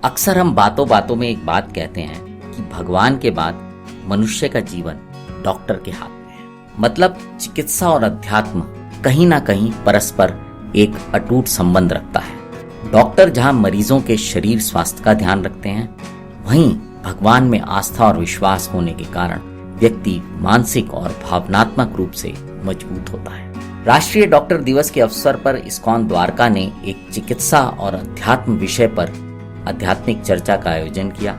अक्सर हम बातों बातों में एक बात कहते हैं कि भगवान के बाद मनुष्य का जीवन डॉक्टर के हाथ में है। मतलब चिकित्सा और अध्यात्म कहीं ना कहीं परस्पर एक अटूट संबंध रखता है। डॉक्टर जहां मरीजों के शरीर स्वास्थ्य का ध्यान रखते हैं, वहीं भगवान में आस्था और विश्वास होने के कारण व्यक्ति मानसिक और भावनात्मक रूप से मजबूत होता है। राष्ट्रीय डॉक्टर दिवस के अवसर पर इस्कॉन द्वारका ने एक चिकित्सा और अध्यात्म विषय पर आध्यात्मिक चर्चा का आयोजन किया।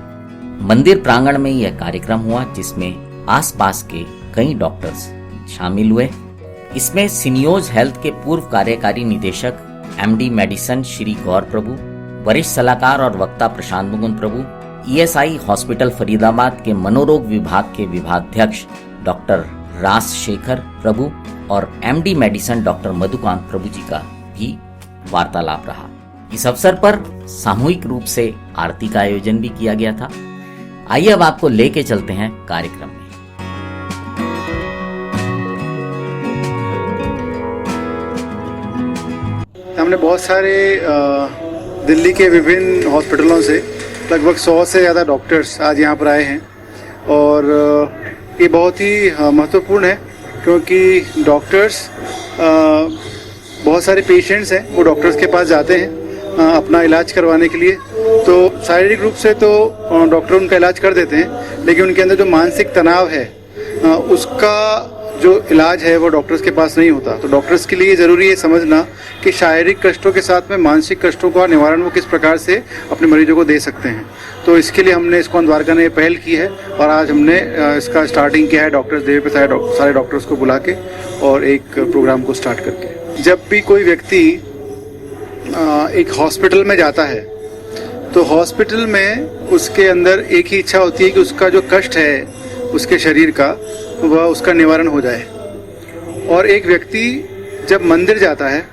मंदिर प्रांगण में यह कार्यक्रम हुआ, जिसमें आसपास के कई डॉक्टर्स शामिल हुए। इसमें सिनियोज हेल्थ के पूर्व कार्यकारी निदेशक एमडी मेडिसन श्री गौर प्रभु, वरिष्ठ सलाहकार और वक्ता प्रशांत मुकुंद प्रभु, ईएसआई हॉस्पिटल फरीदाबाद के मनोरोग विभाग के विभागाध्यक्ष डॉक्टर राजशेखर प्रभु और एमडी मेडिसन डॉक्टर मधुकांत प्रभु जी का भी वार्तालाप रहा। इस अवसर पर सामूहिक रूप से आरती का आयोजन भी किया गया था। आइए अब आपको लेके चलते हैं कार्यक्रम में। हमने बहुत सारे दिल्ली के विभिन्न हॉस्पिटलों से लगभग 100 से ज़्यादा डॉक्टर्स आज यहाँ पर आए हैं और ये बहुत ही महत्वपूर्ण है, क्योंकि डॉक्टर्स बहुत सारे पेशेंट्स हैं वो डॉक्टर्स के पास जाते हैं अपना इलाज करवाने के लिए। तो शारीरिक रूप से तो डॉक्टर उनका इलाज कर देते हैं, लेकिन उनके अंदर जो मानसिक तनाव है उसका जो इलाज है वो डॉक्टर्स के पास नहीं होता। तो डॉक्टर्स के लिए ज़रूरी है समझना कि शारीरिक कष्टों के साथ में मानसिक कष्टों का निवारण वो किस प्रकार से अपने मरीजों को दे सकते हैं। तो इसके लिए हमने इस्कॉन द्वारका ने पहल की है और आज हमने इसका स्टार्टिंग किया है डॉक्टर्स डे पे सारे डॉक्टर्स को बुला के और एक प्रोग्राम को स्टार्ट करके। जब भी कोई व्यक्ति एक हॉस्पिटल में जाता है तो हॉस्पिटल में उसके अंदर एक ही इच्छा होती है कि उसका जो कष्ट है उसके शरीर का वह उसका निवारण हो जाए। और एक व्यक्ति जब मंदिर जाता है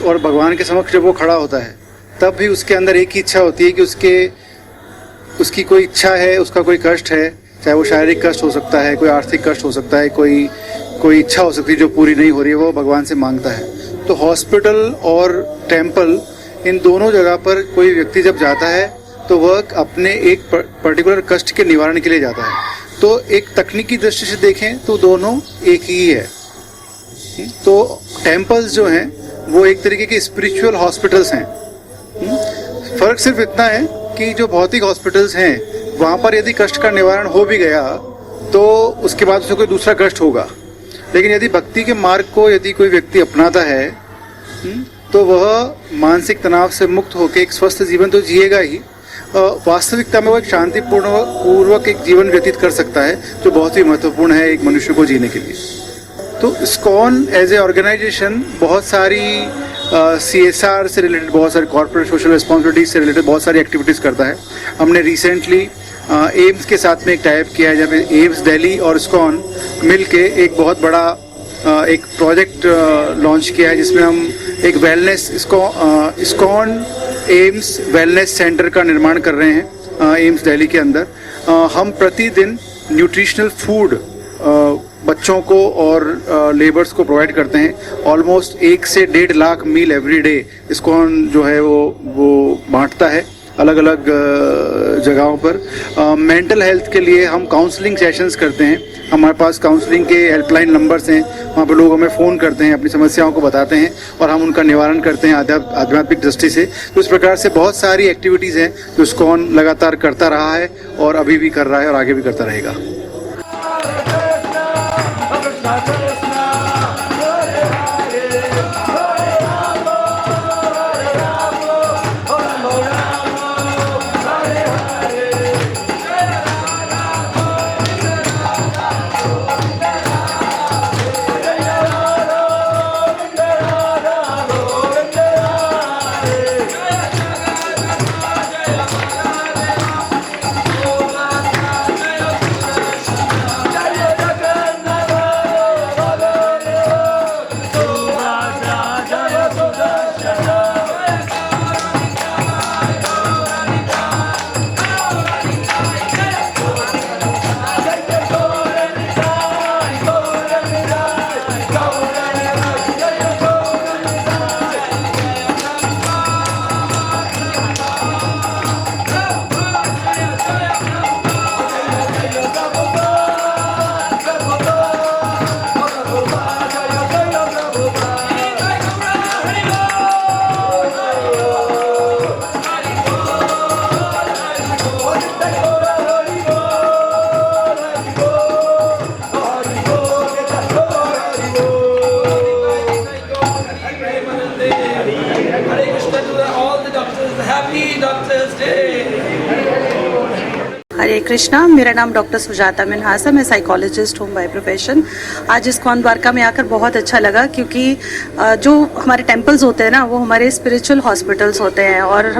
और भगवान के समक्ष जब वो खड़ा होता है तब भी उसके अंदर एक ही इच्छा होती है कि उसकी कोई इच्छा है, उसका कोई कष्ट है, चाहे वो शारीरिक कष्ट हो सकता है, कोई आर्थिक कष्ट हो सकता है, कोई इच्छा हो सकती है जो पूरी नहीं हो रही है, वो भगवान से मांगता है। तो हॉस्पिटल और टेम्पल इन दोनों जगह पर कोई व्यक्ति जब जाता है तो वह अपने एक पर्टिकुलर कष्ट के निवारण के लिए जाता है। तो एक तकनीकी दृष्टि से देखें तो दोनों एक ही है। तो टेम्पल्स जो हैं वो एक तरीके के स्पिरिचुअल हॉस्पिटल्स हैं। फर्क सिर्फ इतना है कि जो भौतिक हॉस्पिटल्स हैं वहाँ पर यदि कष्ट का निवारण हो भी गया तो उसके बाद उसे कोई दूसरा कष्ट होगा, लेकिन यदि भक्ति के मार्ग को यदि कोई व्यक्ति अपनाता है तो वह मानसिक तनाव से मुक्त होकर एक स्वस्थ जीवन तो जिएगा ही, वास्तविकता में वो एक शांतिपूर्वक एक जीवन व्यतीत कर सकता है, जो बहुत ही महत्वपूर्ण है एक मनुष्य को जीने के लिए। तो इस्कॉन एज ए ऑर्गेनाइजेशन बहुत सारी CSR से रिलेटेड, बहुत सारी कॉर्पोरेट सोशल रिस्पॉन्सिबिलिटीज से रिलेटेड बहुत सारी एक्टिविटीज़ करता है। हमने रिसेंटली एम्स के साथ में एक टाइप किया है, जब एम्स दिल्ली और इस्कॉन मिल के एक बहुत बड़ा एक प्रोजेक्ट लॉन्च किया है, जिसमें हम एक wellness ISKCON AIIMS wellness centre का निर्माण कर रहे हैं एम्स दिल्ली के अंदर। हम प्रतिदिन न्यूट्रिशनल फूड बच्चों को और लेबर्स को प्रोवाइड करते हैं। ऑलमोस्ट 1 से 1.5 लाख मील एवरी डे इस्कॉन जो है वो बांटता है अलग अलग जगहों पर। मेंटल हेल्थ के लिए हम काउंसलिंग सेशंस करते हैं। हमारे पास काउंसलिंग के हेल्पलाइन नंबर्स हैं, वहाँ पर लोग हमें फ़ोन करते हैं, अपनी समस्याओं को बताते हैं और हम उनका निवारण करते हैं आध्यात्मिक दृष्टि से। तो इस प्रकार से बहुत सारी एक्टिविटीज़ हैं जो इस्कॉन लगातार करता रहा है और अभी भी कर रहा है और आगे भी करता रहेगा। Doctor's Day. हरे कृष्णा, मेरा नाम डॉक्टर सुजाता मिन्हास है। मैं साइकोलॉजिस्ट हूँ बाय प्रोफेशन। आज इस्कॉन द्वारका में आकर बहुत अच्छा लगा, क्योंकि जो हमारे टेम्पल्स होते हैं ना, वो हमारे स्पिरिचुअल हॉस्पिटल्स होते हैं, और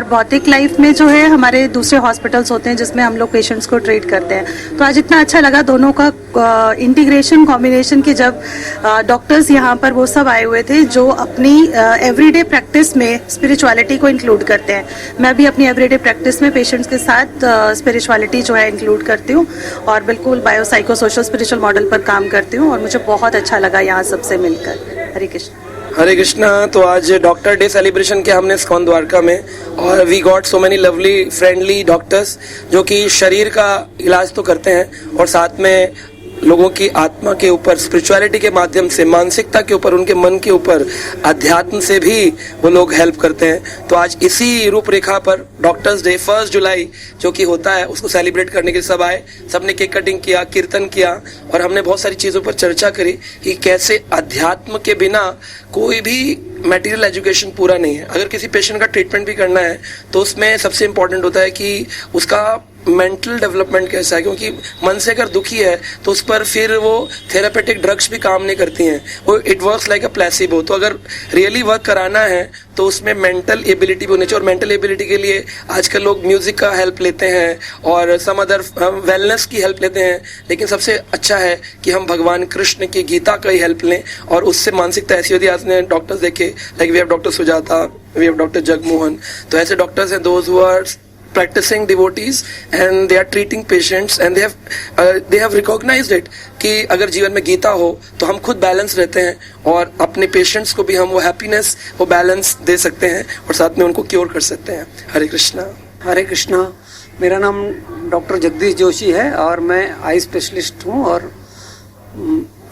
भौतिक लाइफ में जो है हमारे दूसरे हॉस्पिटल्स होते हैं जिसमें हम लोग पेशेंट्स को ट्रीट करते हैं। तो आज इतना अच्छा लगा दोनों का इंटीग्रेशन कॉम्बिनेशन की, जब डॉक्टर्स यहाँ पर वो सब आए हुए थे जो अपनी एवरीडे प्रैक्टिस में स्पिरिचुअलिटी को इंक्लूड करते हैं। मैं भी अपनी एवरीडे प्रैक्टिस में पेशेंट्स के साथ स्पिरिचुअलिटी जो है इंक्लूड करती हूँ और बिल्कुल bio psycho social spiritual model पर काम करती हूँ, और मुझे बहुत अच्छा लगा यहाँ सबसे मिलकर। हरे कृष्ण। हरे कृष्णा। तो आज डॉक्टर डे सेलिब्रेशन किया हमने इस्कॉन द्वारका में, और we got so many lovely friendly doctors जो कि शरीर का इलाज तो करते हैं और साथ में लोगों की आत्मा के ऊपर स्पिरिचुअलिटी के माध्यम से, मानसिकता के ऊपर, उनके मन के ऊपर, अध्यात्म से भी वो लोग हेल्प करते हैं। तो आज इसी रूपरेखा पर डॉक्टर्स डे 1 जुलाई जो कि होता है, उसको सेलिब्रेट करने के लिए सब आए। सबने केक कटिंग किया, कीर्तन किया, और हमने बहुत सारी चीजों पर चर्चा करी कि कैसे अध्यात्म के बिना कोई भी मटेरियल एजुकेशन पूरा नहीं है। अगर किसी पेशेंट का ट्रीटमेंट भी करना है तो उसमें सबसे इम्पोर्टेंट होता है कि उसका मेंटल डेवलपमेंट कैसा है, क्योंकि मन से अगर दुखी है तो उस पर फिर वो थेरापेटिक ड्रग्स भी काम नहीं करती हैं, वो it works like a placebo. तो अगर रियली वर्क कराना है तो उसमें मेंटल एबिलिटी भी होनी चाहिए, और मेंटल एबिलिटी के लिए आजकल लोग म्यूजिक का हेल्प लेते हैं और सम अदर वेलनेस की हेल्प लेते हैं, लेकिन सबसे अच्छा है कि हम भगवान कृष्ण की गीता का ही हेल्प लें, और उससे मानसिकता ऐसी होती है। आपने डॉक्टर्स देखे, like we have doctor Sujata, we have doctor Jagmohan. तो ऐसे डॉक्टर्स हैं those who are practicing devotees and they are treating patients and they have recognized it कि अगर जीवन में गीता हो तो हम खुद बैलेंस रहते हैं, और अपने पेशेंट्स को भी हम वो हैप्पीनेस, वो बैलेंस दे सकते हैं, और साथ में उनको क्योर कर सकते हैं। हरे कृष्णा। हरे कृष्णा। मेरा नाम डॉक्टर जगदीश जोशी है और मैं आई स्पेशलिस्ट हूँ, और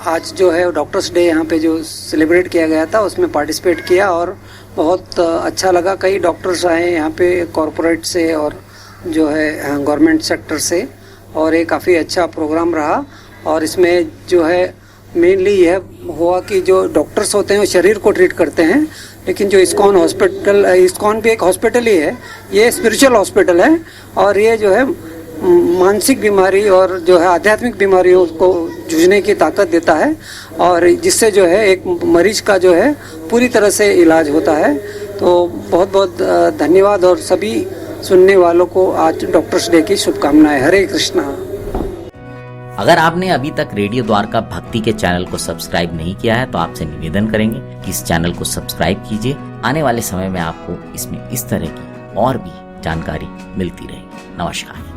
आज जो है डॉक्टर्स डे यहाँ पे जो सेलिब्रेट किया गया था उसमें पार्टिसिपेट किया, और बहुत अच्छा लगा। कई डॉक्टर्स आए यहाँ पे कॉरपोरेट से और जो है गवर्नमेंट सेक्टर से, और ये काफ़ी अच्छा प्रोग्राम रहा। और इसमें जो है मेनली यह हुआ कि जो डॉक्टर्स होते हैं वो शरीर को ट्रीट करते हैं, लेकिन जो इस्कॉन हॉस्पिटल, इस्कॉन भी एक हॉस्पिटल ही है, ये स्पिरिचुअल हॉस्पिटल है, और ये जो है मानसिक बीमारी और जो है आध्यात्मिक बीमारियों को जूझने की ताकत देता है, और जिससे जो है एक मरीज का जो है पूरी तरह से इलाज होता है। तो बहुत बहुत धन्यवाद, और सभी सुनने वालों को आज डॉक्टर्स डे की शुभकामनाएं। हरे कृष्णा। अगर आपने अभी तक रेडियो द्वारका भक्ति के चैनल को सब्सक्राइब नहीं किया है तो आपसे निवेदन करेंगे कि इस चैनल को सब्सक्राइब कीजिए। आने वाले समय में आपको इसमें इस तरह की और भी जानकारी मिलती रहेगी। नमस्कार।